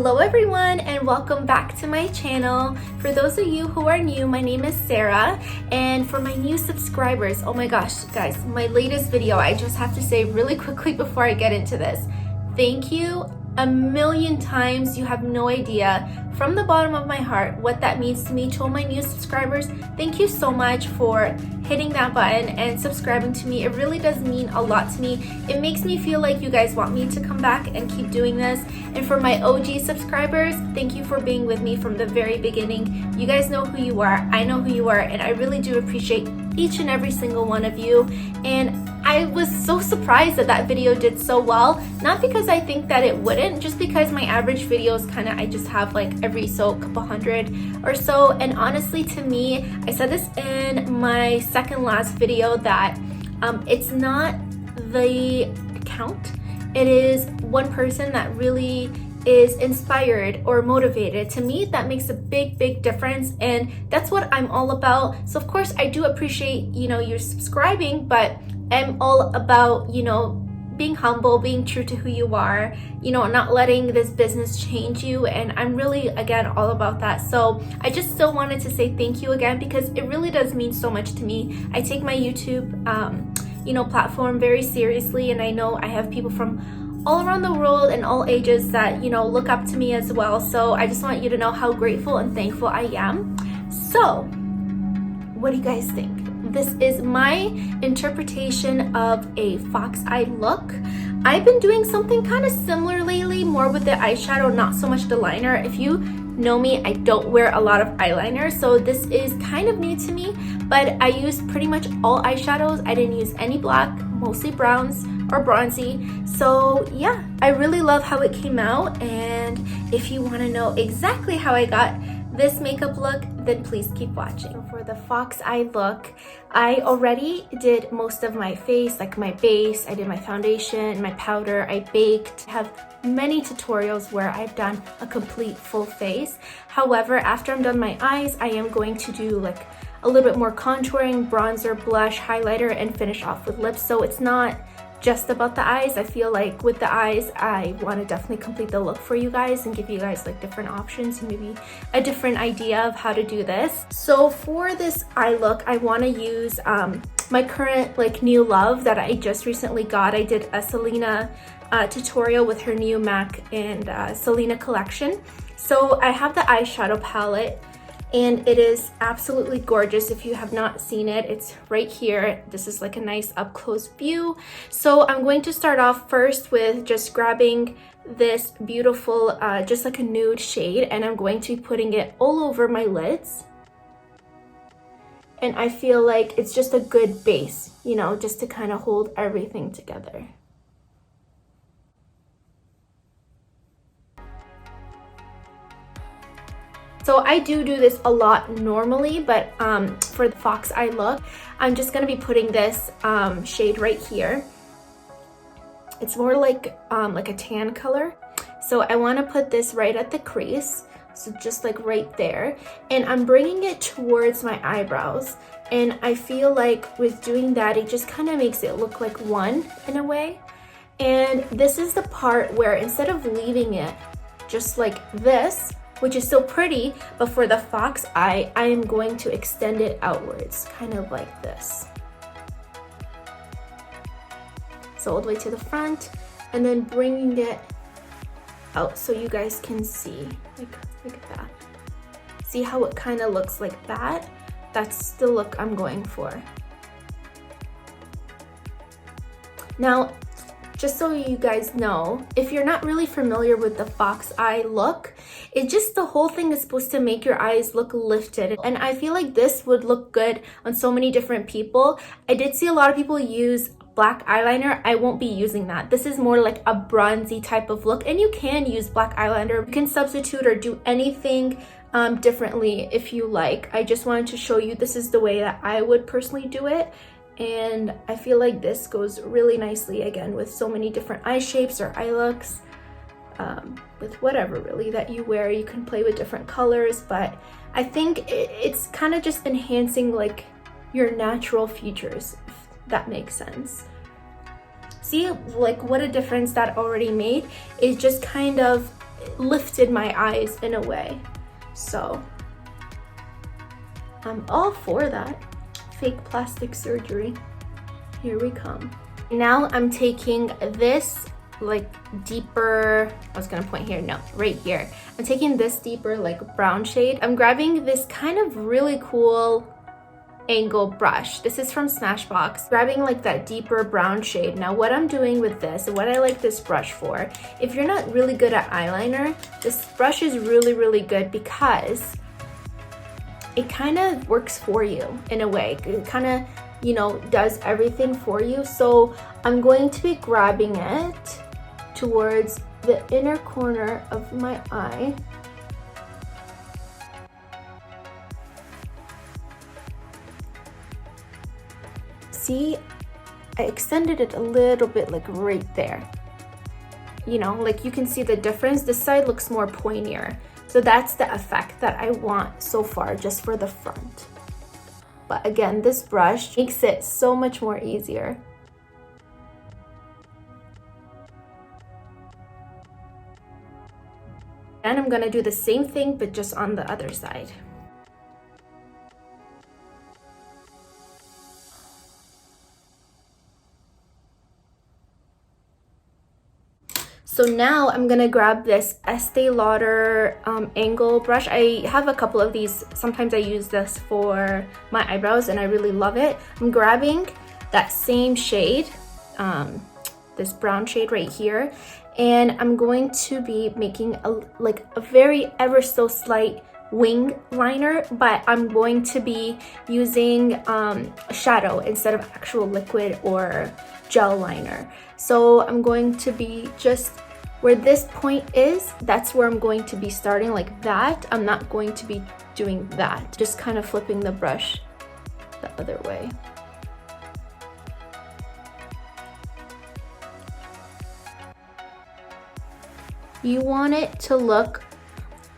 Hello everyone and welcome back to my channel. For those of you who are new, my name is Sarah, and for my new subscribers, oh my gosh guys, my latest video, I just have to say really quickly before I get into this, thank you a million times. You have no idea from the bottom of my heart what that means to me. To all my new subscribers, thank you so much for hitting that button and subscribing to me. It really does mean a lot to me. It makes me feel like you guys want me to come back and keep doing this. And for my OG subscribers, thank you for being with me from the very beginning. You guys know who you are, I know who you are, and I really do appreciate each and every single one of you. And I was so surprised that that video did so well, not because I think that it wouldn't, just because my average videos I just have like every couple hundred or so. And honestly, to me, I said this in my second last video, that it's not the count, it is one person that really is inspired or motivated. To me, that makes a big difference, and that's what I'm all about. So of course I do appreciate, you're subscribing, but I'm all about, being humble, being true to who you are, not letting this business change you. And I'm really, again, all about that. So I just still wanted to say thank you again, because it really does mean so much to me. I take my YouTube, platform very seriously, and I know I have people from all around the world and all ages that, look up to me as well. So I just want you to know how grateful and thankful I am. So what do you guys think? This is my interpretation of a fox eye look. I've been doing something kind of similar lately, more with the eyeshadow, not so much the liner. If you know me, I don't wear a lot of eyeliner, so this is kind of new to me, but I used pretty much all eyeshadows. I didn't use any black, mostly browns or bronzy. So yeah, I really love how it came out, and if you want to know exactly how I got this makeup look, then please keep watching. For the fox eye look, I already did most of my face, like my base. I did my foundation, my powder, I baked. I have many tutorials where I've done a complete full face. However, after I'm done my eyes, I am going to do like a little bit more contouring, bronzer, blush, highlighter, and finish off with lips. So it's not just about the eyes. I feel like with the eyes, I want to definitely complete the look for you guys and give you guys like different options and maybe a different idea of how to do this. So for this eye look, I want to use my current new love that I just recently got. I did a Selena tutorial with her new MAC and Selena collection. So I have the eyeshadow palette, and it is absolutely gorgeous. If you have not seen it, it's right here. This is like a nice up close view. So I'm going to start off first with just grabbing this beautiful, just like a nude shade, and I'm going to be putting it all over my lids. And I feel like it's just a good base, just to kind of hold everything together. So I do this a lot normally, but for the fox eye look, I'm just gonna be putting this shade right here. It's more like a tan color. So I wanna put this right at the crease. So just like right there. And I'm bringing it towards my eyebrows. And I feel like with doing that, it just kind of makes it look like one in a way. And this is the part where instead of leaving it just like this, which is still pretty, but for the fox eye, I am going to extend it outwards, kind of like this. So all the way to the front, and then bringing it out so you guys can see, like that. See how it kind of looks like that? That's the look I'm going for. Now, just so you guys know, if you're not really familiar with the fox eye look, it's just the whole thing is supposed to make your eyes look lifted. And I feel like this would look good on so many different people. I did see a lot of people use black eyeliner. I won't be using that. This is more like a bronzy type of look, and you can use black eyeliner. You can substitute or do anything differently if you like. I just wanted to show you this is the way that I would personally do it. And I feel like this goes really nicely, again, with so many different eye shapes or eye looks. With whatever really that you wear, you can play with different colors, but I think it's kind of just enhancing like your natural features, if that makes sense. See like what a difference that already made. It just kind of lifted my eyes in a way. So I'm all for that. Fake plastic surgery. Here we come. Now I'm taking this like deeper, I was gonna point here, no, right here. I'm taking this deeper like brown shade. I'm grabbing this kind of really cool angle brush. This is from Smashbox. Grabbing like that deeper brown shade. Now what I'm doing with this, and what I like this brush for, if you're not really good at eyeliner, this brush is really good because it kind of works for you in a way. It kind of, you know, does everything for you. So I'm going to be grabbing it towards the inner corner of my eye. See, I extended it a little bit like right there. You know, like you can see the difference. This side looks more pointier. So that's the effect that I want so far, just for the front. But again, this brush makes it so much more easier. And I'm gonna do the same thing, but just on the other side. So now I'm gonna grab this Esteelauder angle brush. I have a couple of these. Sometimes I use this for my eyebrows and I really love it. I'm grabbing that same shade, this brown shade right here, and I'm going to be making a very ever so slight wing liner, but I'm going to be using a shadow instead of actual liquid or gel liner. So I'm going to be just where this point is, that's where I'm going to be starting, like that. I'm not going to be doing that, just kind of flipping the brush the other way. You want it to look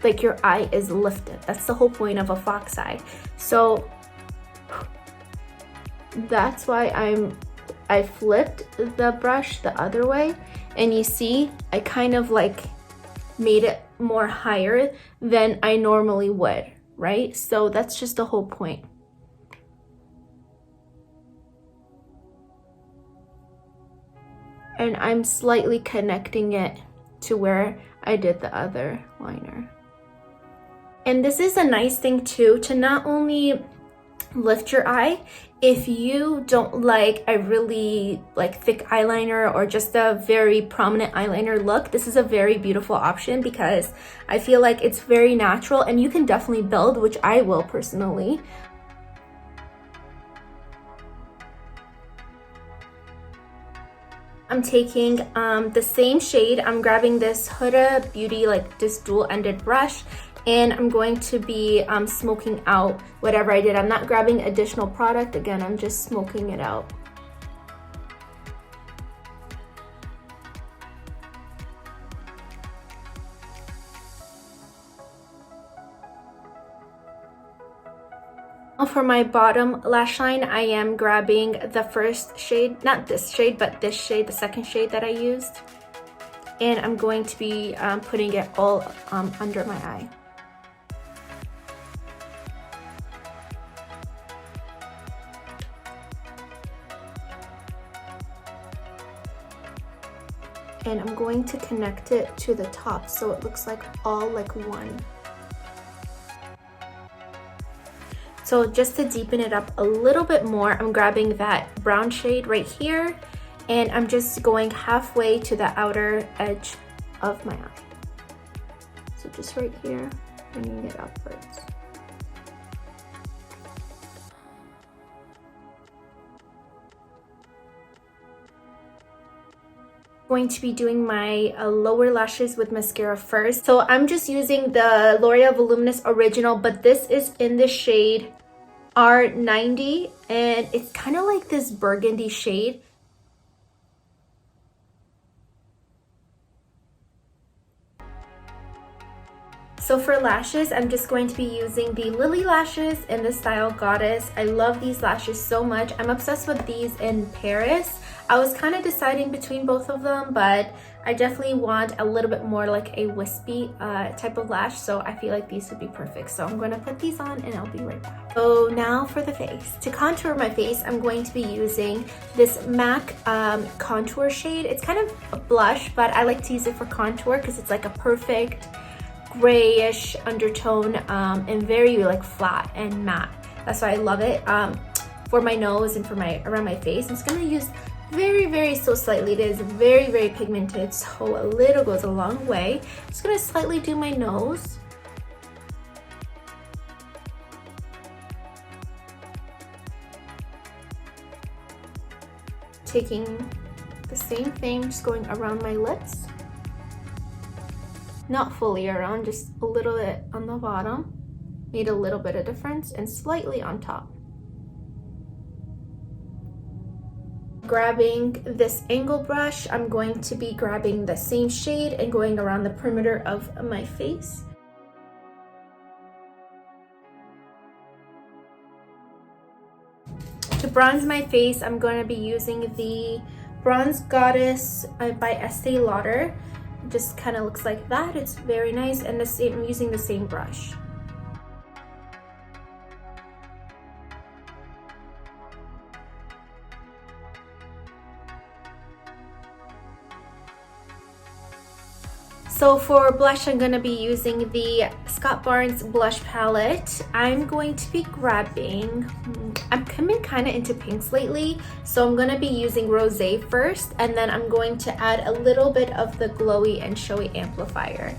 like your eye is lifted. That's the whole point of a fox eye. So that's why I flipped the brush the other way, and you see I kind of like made it more higher than I normally would, right? So that's just the whole point. And I'm slightly connecting it to where I did the other liner. And this is a nice thing too, to not only lift your eye, if you don't like a really like thick eyeliner or just a very prominent eyeliner look, this is a very beautiful option because I feel like it's very natural and you can definitely build, which I will personally. I'm taking the same shade. I'm grabbing this Hudabeauty, like this dual-ended brush, and I'm going to be smoking out whatever I did. I'm not grabbing additional product. Again, I'm just smoking it out. For my bottom lash line, I am grabbing the first shade, not this shade, but this shade, the second shade that I used. And I'm going to be putting it all under my eye. And I'm going to connect it to the top so it looks like all like one. So just to deepen it up a little bit more, I'm grabbing that brown shade right here, and I'm just going halfway to the outer edge of my eye. So just right here, bringing it upwards. Going to be doing my lower lashes with mascara first. So I'm just using the L'Oreal Voluminous Original, but this is in the shade R90, and it's kind of like this burgundy shade. So for lashes, I'm just going to be using the Lily lashes in the style Goddess. I love these lashes so much. I'm obsessed with these in Paris. I was kind of deciding between both of them, but I definitely want a little bit more like a wispy type of lash, so I feel like these would be perfect. So I'm going to put these on and I'll be right back. So now for the face. To contour my face, I'm going to be using this MAC contour shade. It's kind of a blush, but I like to use it for contour because it's like a perfect grayish undertone and very like flat and matte. That's why I love it for my nose and for my around my face. I'm just gonna use very so slightly. It is very pigmented, so a little goes a long way. I'm just gonna slightly do my nose. Taking the same thing, just going around my lips. Not fully around, just a little bit on the bottom. Made a little bit of difference, and slightly on top. Grabbing this angle brush, I'm going to be grabbing the same shade and going around the perimeter of my face. To bronze my face, I'm going to be using the Bronze Goddess by Esteelauder. Just kind of looks like that. It's very nice, and I'm using the same brush. So for blush, I'm going to be using the Scott Barnes blush palette. I'm going to be grabbing, I'm coming kind of into pinks lately, so I'm going to be using Rosé first, and then I'm going to add a little bit of the Glowy and Showy Amplifier.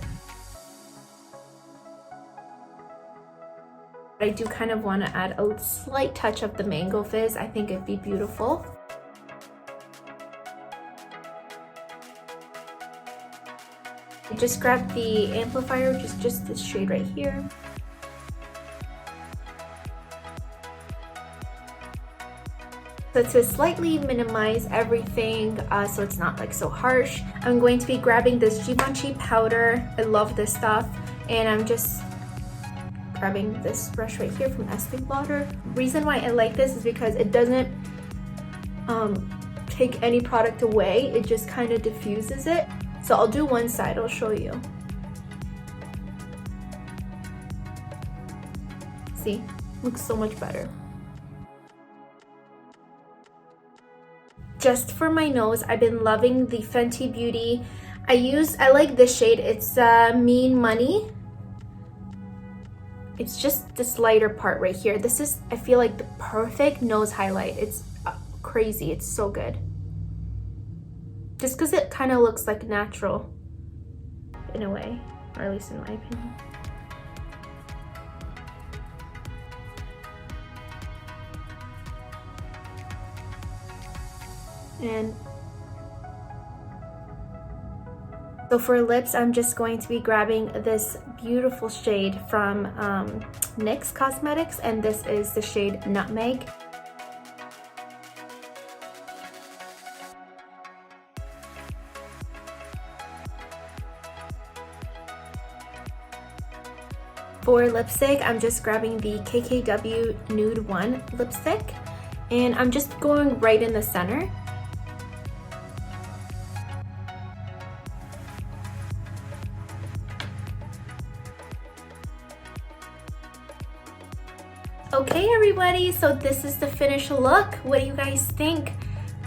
I do kind of want to add a slight touch of the Mango Fizz. I think it'd be beautiful. I just grabbed the amplifier, which is just this shade right here. So to slightly minimize everything so it's not like so harsh, I'm going to be grabbing this Givenchy powder. I love this stuff, and I'm just grabbing this brush right here from Esteelauder. Reason why I like this is because it doesn't take any product away, it just kind of diffuses it. So I'll do one side, I'll show you. See, looks so much better. Just for my nose, I've been loving the Fentybeauty. I like this shade, it's Mean Money. It's just this lighter part right here. This is, I feel like, the perfect nose highlight. It's crazy, it's so good. Just because it kind of looks like natural in a way, or at least in my opinion. And so for lips, I'm just going to be grabbing this beautiful shade from NYX Cosmetics, and this is the shade Nutmeg. For lipstick, I'm just grabbing the KKW Nude 1 lipstick, and I'm just going right in the center. Okay everybody, so this is the finished look. What do you guys think?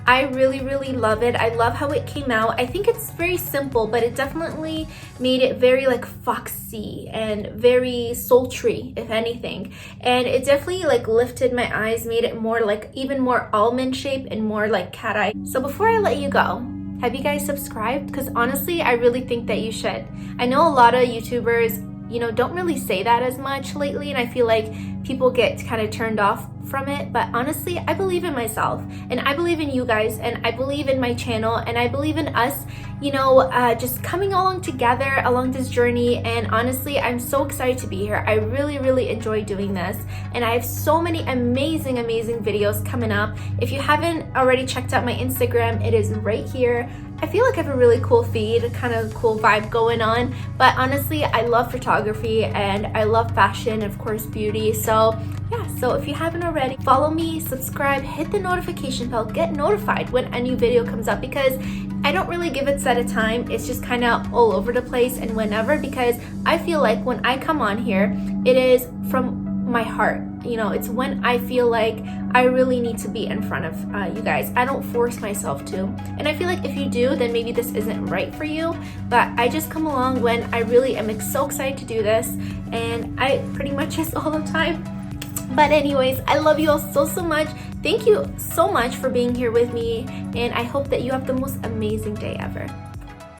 I really love it. I love how it came out. I think it's very simple, but it definitely made it very like foxy and very sultry, if anything. And it definitely like lifted my eyes, made it more like even more almond shape and more like cat eye. So before I let you go, have you guys subscribed? Because honestly, I really think that you should. I know a lot of YouTubers, you know, don't really say that as much lately, and I feel like people get kind of turned off from it, but honestly, I believe in myself, and I believe in you guys, and I believe in my channel, and I believe in us, you know, just coming along together along this journey. And honestly, I'm so excited to be here. I really enjoy doing this, and I have so many amazing videos coming up. If you haven't already checked out my Instagram, it is right here. I feel like I have a really cool feed, kind of cool vibe going on, but honestly, I love photography and I love fashion, of course, beauty. So yeah, so if you haven't already, follow me, subscribe, hit the notification bell, get notified when a new video comes up, because I don't really give it set a time. It's just kind of all over the place and whenever, because I feel like when I come on here, it is from my heart. You know, it's when I feel like I really need to be in front of you guys. I don't force myself to. And I feel like if you do, then maybe this isn't right for you. But I just come along when I really am so excited to do this. And I pretty much just all the time. But anyways, I love you all so much. Thank you so much for being here with me. And I hope that you have the most amazing day ever.